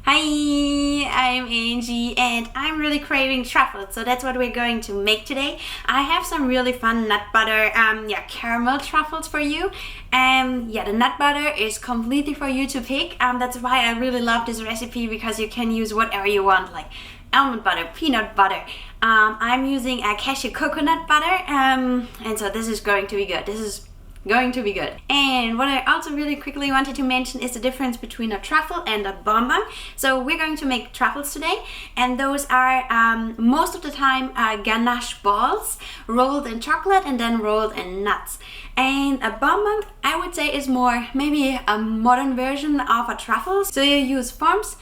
Hi, I'm Angie and I'm really craving truffles, so that's what we're going to make today. I have some really fun nut butter caramel truffles for you. The nut butter is completely for you to pick. That's why I really love this recipe, because you can use whatever you want, like almond butter, peanut butter. I'm using a cashew coconut butter, and so this is going to be good. And what I also really quickly wanted to mention is the difference between a truffle and a bonbon. So we're going to make truffles today, and those are most of the time ganache balls rolled in chocolate and then rolled in nuts. And a bonbon, I would say, is more maybe a modern version of a truffle. So you use forms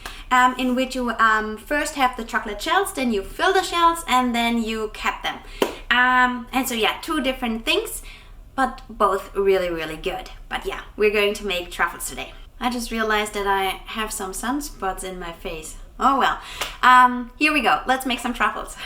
in which you first have the chocolate shells, then you fill the shells, and then you cap them. Two different things, but both really good. But yeah, we're going to make truffles today. I just realized that I have some sunspots in my face. Oh well. Here we go. Let's make some truffles.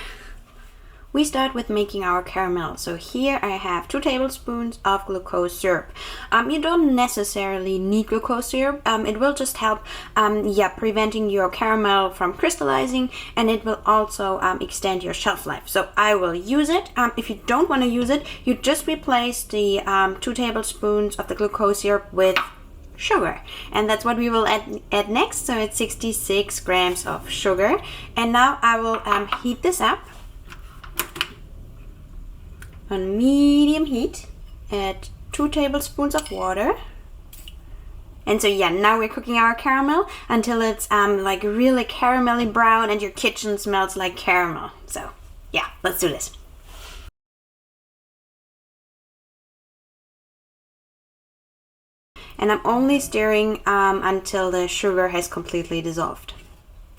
We start with making our caramel. So here I have 2 tablespoons of glucose syrup. You don't necessarily need glucose syrup. It will just help preventing your caramel from crystallizing, and it will also extend your shelf life. So I will use it. If you don't want to use it, you just replace the 2 tablespoons of the glucose syrup with sugar, and that's what we will add next. So it's 66 grams of sugar, and now I will heat this up on medium heat. Add 2 tablespoons of water. And so now we're cooking our caramel until it's like really caramelly brown and your kitchen smells like caramel. So yeah, let's do this. And I'm only stirring until the sugar has completely dissolved,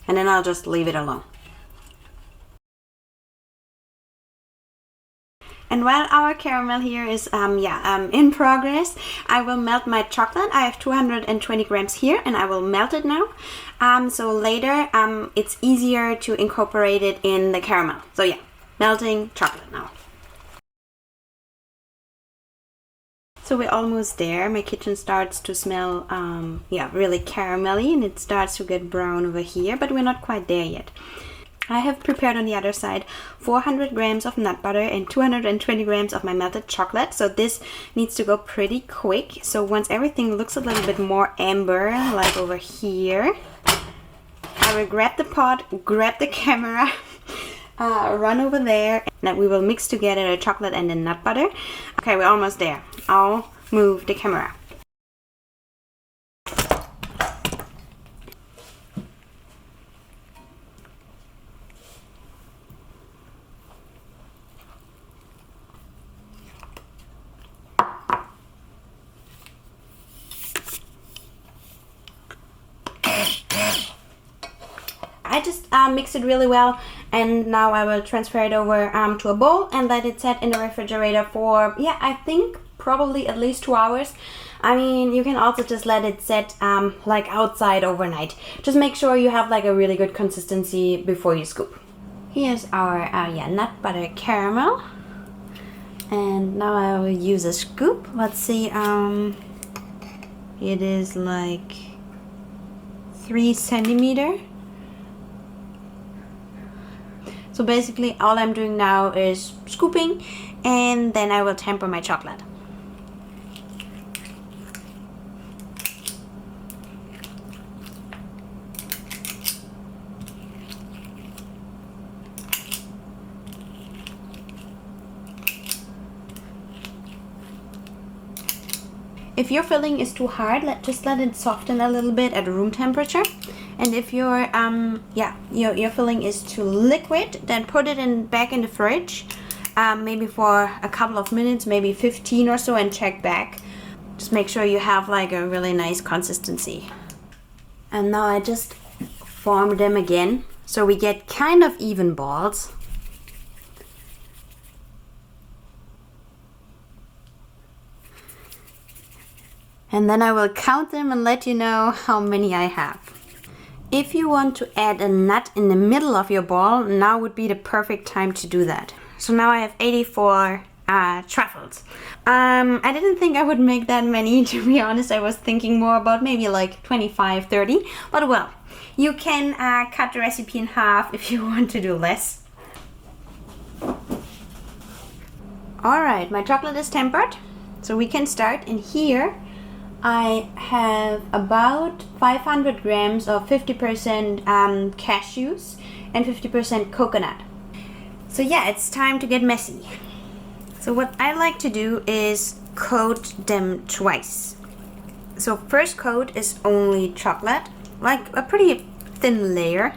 and then I'll just leave it alone. And while our caramel here is in progress, I will melt my chocolate. I have 220 grams here, and I will melt it now. So later it's easier to incorporate it in the caramel. So yeah, melting chocolate now. So we're almost there. My kitchen starts to smell really caramelly, and it starts to get brown over here, but we're not quite there yet. I have prepared on the other side 400 grams of nut butter and 220 grams of my melted chocolate. So this needs to go pretty quick. So once everything looks a little bit more amber, like over here, I will grab the pot, grab the camera, run over there, and we will mix together the chocolate and the nut butter. Okay, we're almost there. I'll move the camera. I just mix it really well, and now I will transfer it over to a bowl and let it set in the refrigerator for, I think probably at least 2 hours. I mean, you can also just let it set like outside overnight. Just make sure you have like a really good consistency before you scoop. Here's our nut butter caramel, and now I will use a scoop. Let's see, it is like 3 centimeter. So basically all I'm doing now is scooping, and then I will temper my chocolate. If your filling is too hard, just let it soften a little bit at room temperature. And if your filling is too liquid, then put it back in the fridge, maybe for a couple of minutes, maybe 15 or so, and check back. Just make sure you have like a really nice consistency. And now I just form them again, so we get kind of even balls. And then I will count them and let you know how many I have. If you want to add a nut in the middle of your ball, now would be the perfect time to do that. So now I have 84 truffles. I didn't think I would make that many, to be honest. I was thinking more about maybe like 25, 30, but well, you can cut the recipe in half if you want to do less. Alright, my chocolate is tempered, so we can start. And here I have about 500 grams of 50% cashews and 50% coconut. So yeah, it's time to get messy. So what I like to do is coat them twice. So first coat is only chocolate, like a pretty thin layer.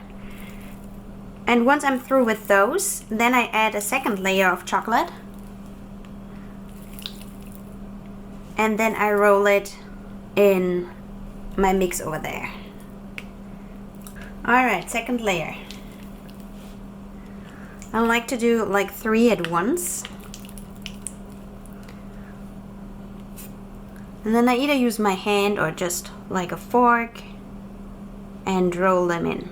And once I'm through with those, then I add a second layer of chocolate. And then I roll it in my mix over there. Alright, second layer. I like to do like 3 at once. And then I either use my hand or just like a fork and roll them in.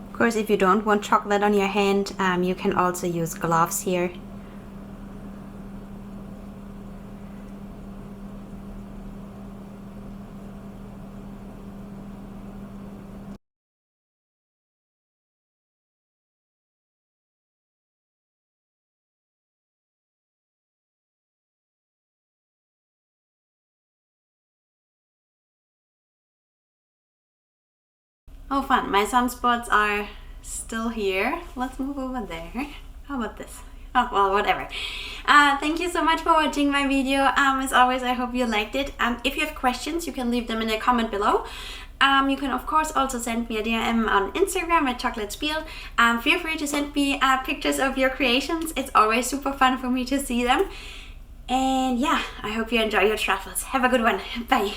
Of course, if you don't want chocolate on your hand, you can also use gloves here. Oh fun, my sunspots are still here. Let's move over there. How about this? Oh, well, whatever. Thank you so much for watching my video. As always, I hope you liked it. If you have questions, you can leave them in a comment below. You can of course also send me a DM on Instagram at chocolatespeel. Feel free to send me pictures of your creations. It's always super fun for me to see them. And yeah, I hope you enjoy your truffles. Have a good one. Bye.